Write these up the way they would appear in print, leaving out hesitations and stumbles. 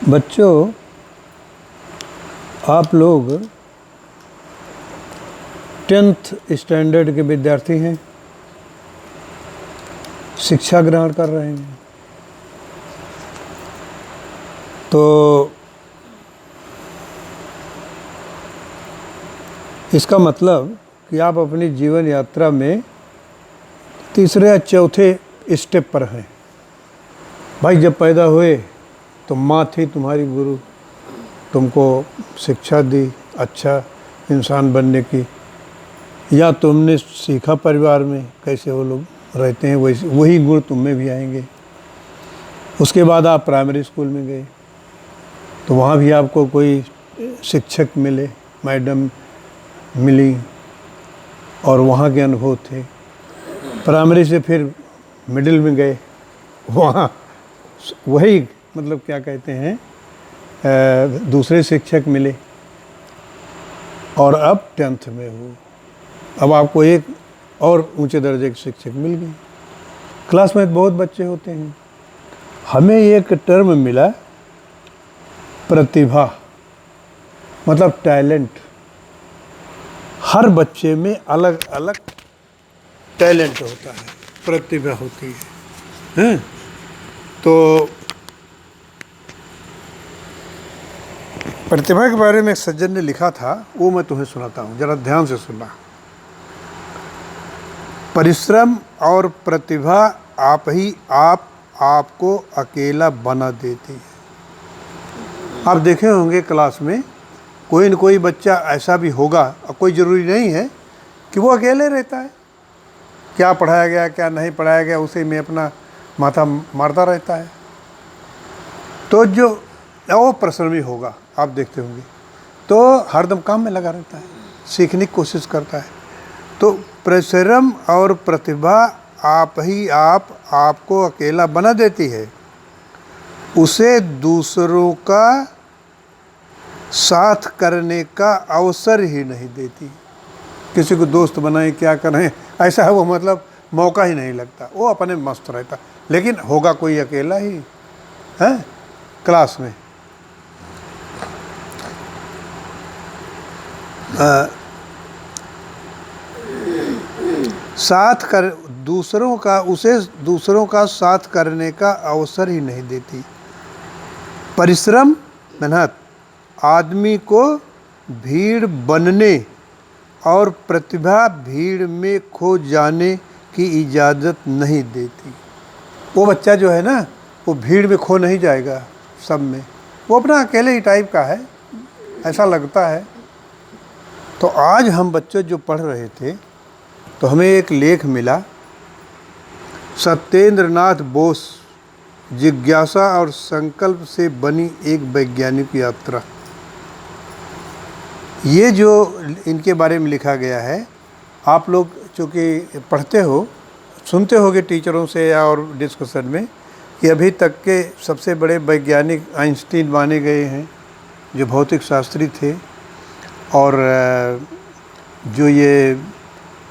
बच्चों, आप लोग 10th स्टैंडर्ड के विद्यार्थी हैं, शिक्षा ग्रहण कर रहे हैं। तो इसका मतलब कि आप अपनी जीवन यात्रा में तीसरे या चौथे स्टेप पर हैं। भाई, जब पैदा हुए तो माँ थी तुम्हारी गुरु, तुमको शिक्षा दी अच्छा इंसान बनने की, या तुमने सीखा परिवार में कैसे वो लोग रहते हैं, वही गुण तुम में भी आएंगे। उसके बाद आप प्राइमरी स्कूल में गए तो वहाँ भी आपको कोई शिक्षक मिले, मैडम मिली और वहाँ के अनुभव थे। प्राइमरी से फिर मिडिल में गए, वहाँ वही मतलब क्या कहते हैं दूसरे शिक्षक मिले, और अब 10th में हो, अब आपको एक और ऊंचे दर्जे के शिक्षक मिल गए। क्लास में बहुत बच्चे होते हैं। हमें एक टर्म मिला प्रतिभा, मतलब टैलेंट। हर बच्चे में अलग अलग टैलेंट होता है, प्रतिभा होती है। तो प्रतिभा के बारे में एक सज्जन ने लिखा था, वो मैं तुम्हें सुनाता हूँ, जरा ध्यान से सुनना। परिश्रम और प्रतिभा आपको अकेला बना देती है। आप देखे होंगे क्लास में कोई न कोई बच्चा ऐसा भी होगा, और कोई ज़रूरी नहीं है कि वो अकेले रहता है, क्या पढ़ाया गया क्या नहीं पढ़ाया गया उसी में अपना माथा मारता रहता है। तो जो वो परिश्रमी होगा, आप देखते होंगे, तो हरदम काम में लगा रहता है, सीखने की कोशिश करता है। तो परिश्रम और प्रतिभा आपको अकेला बना देती है, उसे दूसरों का साथ करने का अवसर ही नहीं देती। किसी को दोस्त बनाए, क्या करें, ऐसा है वो, मतलब मौका ही नहीं लगता, वो अपने मस्त रहता, लेकिन होगा कोई अकेला ही है क्लास में। दूसरों का साथ करने का अवसर ही नहीं देती। परिश्रम, मेहनत आदमी को भीड़ बनने और प्रतिभा भीड़ में खो जाने की इजाज़त नहीं देती। वो बच्चा जो है ना, वो भीड़ में खो नहीं जाएगा सब में, वो अपना अकेले ही टाइप का है, ऐसा लगता है। तो आज हम बच्चे जो पढ़ रहे थे तो हमें एक लेख मिला, सत्येंद्र नाथ बोस, जिज्ञासा और संकल्प से बनी एक वैज्ञानिक यात्रा। ये जो इनके बारे में लिखा गया है, आप लोग चूँकि पढ़ते हो, सुनते होगे टीचरों से या और डिस्कशन में कि अभी तक के सबसे बड़े वैज्ञानिक आइंस्टीन माने गए हैं, जो भौतिक शास्त्री थे, और जो ये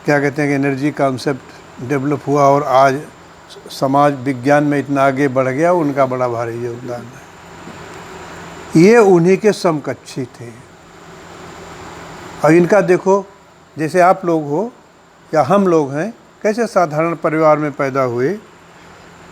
क्या कहते हैं कि एनर्जी कॉन्सेप्ट डेवलप हुआ और आज समाज विज्ञान में इतना आगे बढ़ गया, उनका बड़ा भारी योगदान है। ये उन्हीं के समकक्षी थे। और इनका देखो, जैसे आप लोग हो या हम लोग हैं, कैसे साधारण परिवार में पैदा हुए।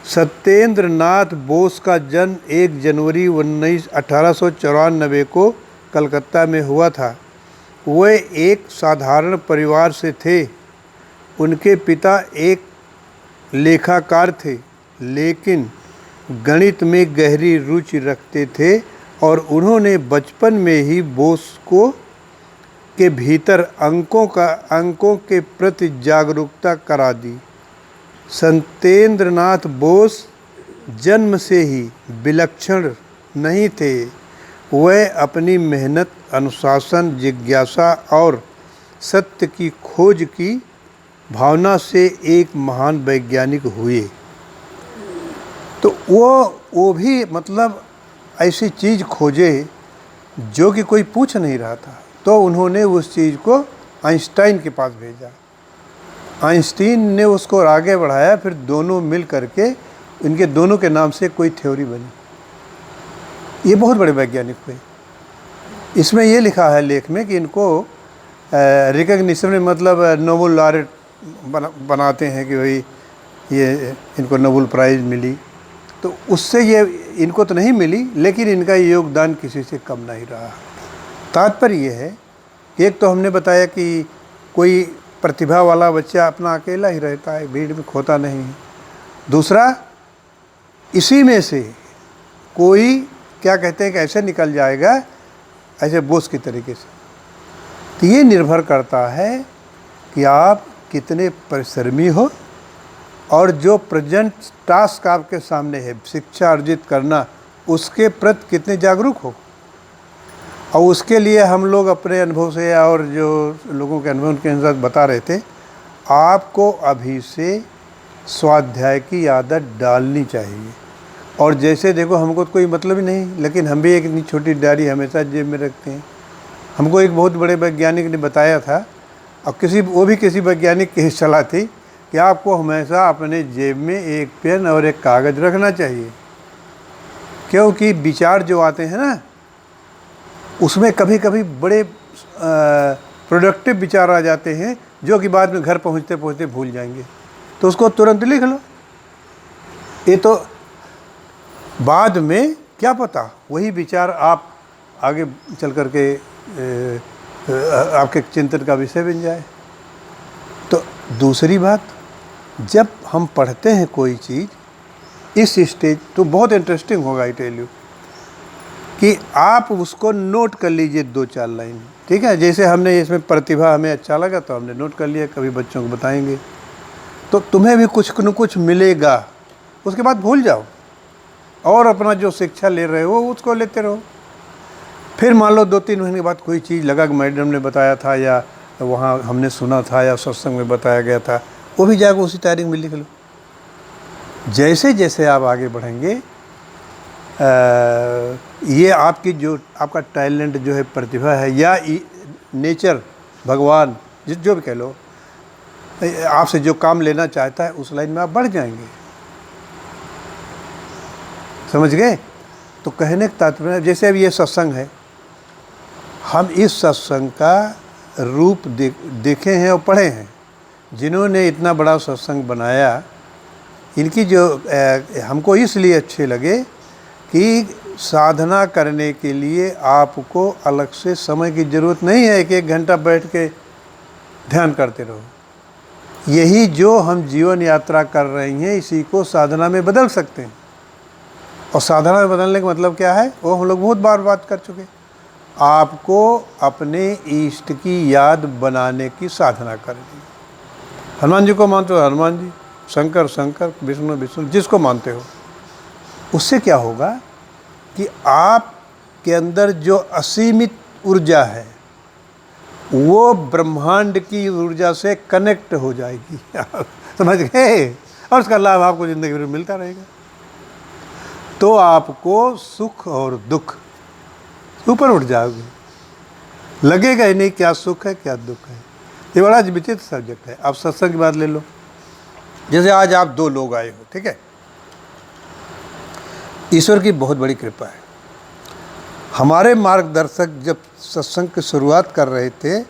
सत्येंद्र नाथ बोस का जन्म 1 जनवरी 1894 को कलकत्ता में हुआ था। वे एक साधारण परिवार से थे। उनके पिता एक लेखाकार थे, लेकिन गणित में गहरी रुचि रखते थे, और उन्होंने बचपन में ही बोस के भीतर अंकों के प्रति जागरूकता करा दी। सत्येंद्र नाथ बोस जन्म से ही विलक्षण नहीं थे। वह अपनी मेहनत, अनुशासन, जिज्ञासा और सत्य की खोज की भावना से एक महान वैज्ञानिक हुए। तो वो भी मतलब ऐसी चीज़ खोजे जो कि कोई पूछ नहीं रहा था, तो उन्होंने उस चीज़ को आइंस्टाइन के पास भेजा। आइंस्टीन ने उसको आगे बढ़ाया, फिर दोनों मिल करके इनके दोनों के नाम से कोई थ्योरी बनी। ये बहुत बड़े वैज्ञानिक हुए। इसमें ये लिखा है लेख में कि इनको रिकग्निशन में मतलब नोबेल लॉरेट बनाते हैं कि भाई ये इनको नोबेल प्राइज़ मिली, तो उससे ये इनको तो नहीं मिली, लेकिन इनका योगदान किसी से कम नहीं रहा। तात्पर्य ये है कि एक तो हमने बताया कि कोई प्रतिभा वाला बच्चा अपना अकेला ही रहता है, भीड़ में खोता नहीं है। दूसरा, इसी में से कोई क्या कहते हैं कि ऐसे निकल जाएगा, ऐसे बोझ की तरीके से। तो ये निर्भर करता है कि आप कितने परिश्रमी हो और जो प्रेजेंट टास्क आपके सामने है शिक्षा अर्जित करना, उसके प्रति कितने जागरूक हो। और उसके लिए हम लोग अपने अनुभव से और जो लोगों के अनुभव के अनुसार बता रहे थे, आपको अभी से स्वाध्याय की आदत डालनी चाहिए। और जैसे देखो, हमको तो कोई मतलब ही नहीं, लेकिन हम भी एक इतनी छोटी डायरी हमेशा जेब में रखते हैं। हमको एक बहुत बड़े वैज्ञानिक ने बताया था, और वो भी किसी वैज्ञानिक की सलाह थी कि आपको हमेशा अपने जेब में एक पेन और एक कागज़ रखना चाहिए, क्योंकि विचार जो आते हैं ना, उसमें कभी कभी बड़े प्रोडक्टिव विचार आ जाते हैं जो कि बाद में घर पहुंचते पहुंचते भूल जाएंगे। तो उसको तुरंत लिख लो। ये तो बाद में क्या पता वही विचार आप आगे चल कर के आपके चिंतन का विषय बन जाए। तो दूसरी बात, जब हम पढ़ते हैं कोई चीज़ इस स्टेज, तो बहुत इंटरेस्टिंग होगा, आई टेल यू, कि आप उसको नोट कर लीजिए 2-4 लाइन, ठीक है। जैसे हमने इसमें प्रतिभा हमें अच्छा लगा तो हमने नोट कर लिया, कभी बच्चों को बताएंगे तो तुम्हें भी कुछ न कुछ मिलेगा। उसके बाद भूल जाओ और अपना जो शिक्षा ले रहे हो उसको लेते रहो। फिर मान लो 2-3 महीने के बाद कोई चीज़ लगा कि मैडम ने बताया था या वहाँ हमने सुना था या सत्संग में बताया गया था, वो भी जाकर उसी तारीख में लिख लो। जैसे जैसे आप आगे बढ़ेंगे, ये आपकी जो आपका टैलेंट जो है, प्रतिभा है या नेचर, भगवान जो भी कह लो, आपसे जो काम लेना चाहता है उस लाइन में आप बढ़ जाएंगे। समझ गए? तो कहने का तात्पर्य, जैसे अब ये सत्संग है, हम इस सत्संग का रूप देखे हैं और पढ़े हैं। जिन्होंने इतना बड़ा सत्संग बनाया, इनकी जो हमको इसलिए अच्छे लगे कि साधना करने के लिए आपको अलग से समय की ज़रूरत नहीं है कि 1 घंटा बैठ के ध्यान करते रहो। यही जो हम जीवन यात्रा कर रहे हैं, इसी को साधना में बदल सकते हैं। और साधना में बदलने का मतलब क्या है, वो हम लोग बहुत बार बात कर चुके। आपको अपने इष्ट की याद बनाने की साधना करनी। हनुमान जी को मानते हो हनुमान जी, शंकर शंकर, विष्णु विष्णु, जिसको मानते हो। उससे क्या होगा कि आपके अंदर जो असीमित ऊर्जा है वो ब्रह्मांड की ऊर्जा से कनेक्ट हो जाएगी। समझ गए? और उसका लाभ आपको ज़िंदगी में मिलता रहेगा। तो आपको सुख और दुख ऊपर उठ जाओगे, लगेगा ही नहीं क्या सुख है क्या दुख है। ये बड़ा विचित्र सब्जेक्ट है। आप सत्संग की बात ले लो, जैसे आज आप 2 लोग आए हो, ठीक है। ईश्वर की बहुत बड़ी कृपा है। हमारे मार्गदर्शक जब सत्संग की शुरुआत कर रहे थे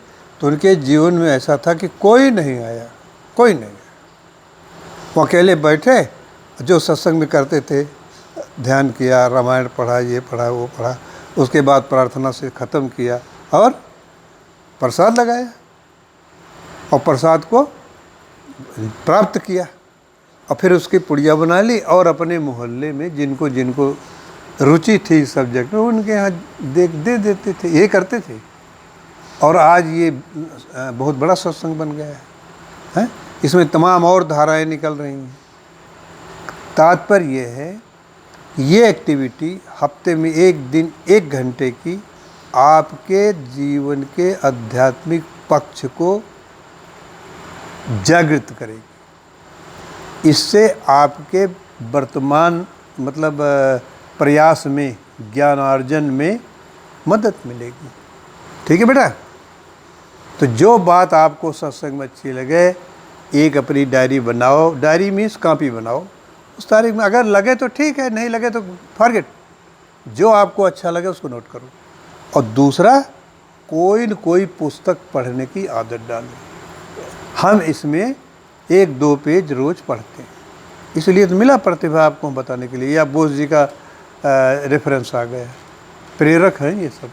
तो उनके जीवन में ऐसा था कि कोई नहीं आया, कोई नहीं आया। वो अकेले बैठे, जो सत्संग में करते थे, ध्यान किया, रामायण पढ़ा, ये पढ़ा वो पढ़ा, उसके बाद प्रार्थना से ख़त्म किया और प्रसाद लगाया और प्रसाद को प्राप्त किया और फिर उसकी पुड़िया बना ली और अपने मोहल्ले में जिनको जिनको रुचि थी इस सब्जेक्ट में उनके यहाँ दे देते थे। ये करते थे और आज ये बहुत बड़ा सत्संग बन गया है। इसमें तमाम और धाराएं निकल रही हैं। तात्पर्य ये है, ये एक्टिविटी हफ्ते में 1 दिन 1 घंटे की आपके जीवन के आध्यात्मिक पक्ष को जागृत करेगी। इससे आपके वर्तमान मतलब प्रयास में, ज्ञानार्जन में मदद मिलेगी। ठीक है बेटा? तो जो बात आपको सत्संग में अच्छी लगे, एक अपनी डायरी बनाओ। डायरी मीन्स कॉपी बनाओ, उस तारीख में अगर लगे तो ठीक है, नहीं लगे तो फॉरगेट। जो आपको अच्छा लगे उसको नोट करो। और दूसरा, कोई न कोई पुस्तक पढ़ने की आदत डालो। हम इसमें 1-2 पेज रोज़ पढ़ते हैं, इसलिए तो मिला प्रतिभा आपको बताने के लिए। या बोस जी का रेफरेंस आ गया, प्रेरक हैं ये सब।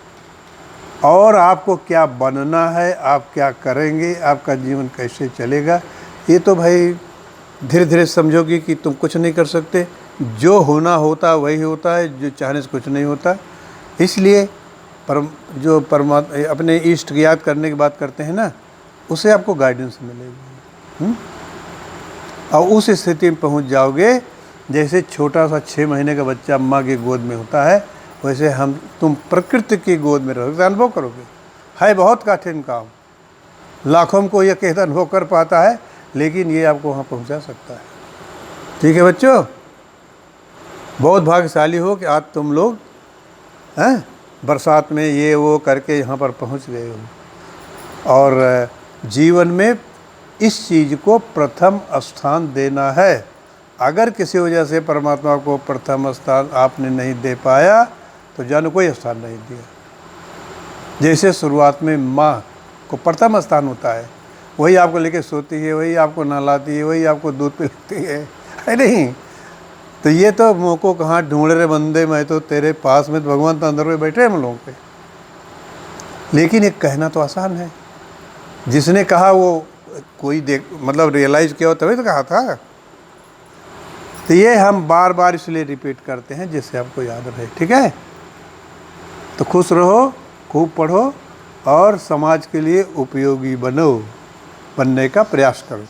और आपको क्या बनना है, आप क्या करेंगे, आपका जीवन कैसे चलेगा, ये तो भाई धीरे धीरे समझोगे कि तुम कुछ नहीं कर सकते। जो होना होता वही होता है, जो चाहने से कुछ नहीं होता। इसलिए परमात्मा अपने इष्ट की याद करने की बात करते हैं ना, उसे आपको गाइडेंस मिलेगी। और उस स्थिति में पहुंच जाओगे जैसे छोटा सा 6 महीने का बच्चा माँ की गोद में होता है, वैसे तुम प्रकृति की गोद में रहोगे, अनुभव करोगे। है बहुत कठिन काम, लाखों को यह कहता अनुभव कर पाता है, लेकिन ये आपको वहाँ पहुँचा सकता है। ठीक है बच्चों, बहुत भाग्यशाली हो कि आज तुम लोग हैं बरसात में ये वो करके यहाँ पर पहुँच गए हो। और जीवन में इस चीज़ को प्रथम स्थान देना है। अगर किसी वजह से परमात्मा को प्रथम स्थान आपने नहीं दे पाया तो जानो कोई स्थान नहीं दिया। जैसे शुरुआत में माँ को प्रथम स्थान होता है, वही आपको लेके सोती है, वही आपको नहलाती है, वही आपको दूध पिलाती है नहीं? तो ये तो मुँह को कहाँ ढूंढ रहे बंदे, मैं तो तेरे पास में, तो भगवान तो अंदर में बैठे हैं हम लोगों पे। लेकिन एक कहना तो आसान है, जिसने कहा वो कोई मतलब रियलाइज़ किया हो तभी तो कहा था। तो ये हम बार बार इसलिए रिपीट करते हैं जिससे आपको याद रहे। ठीक है, तो खुश रहो, खूब पढ़ो और समाज के लिए उपयोगी बनने का प्रयास करो।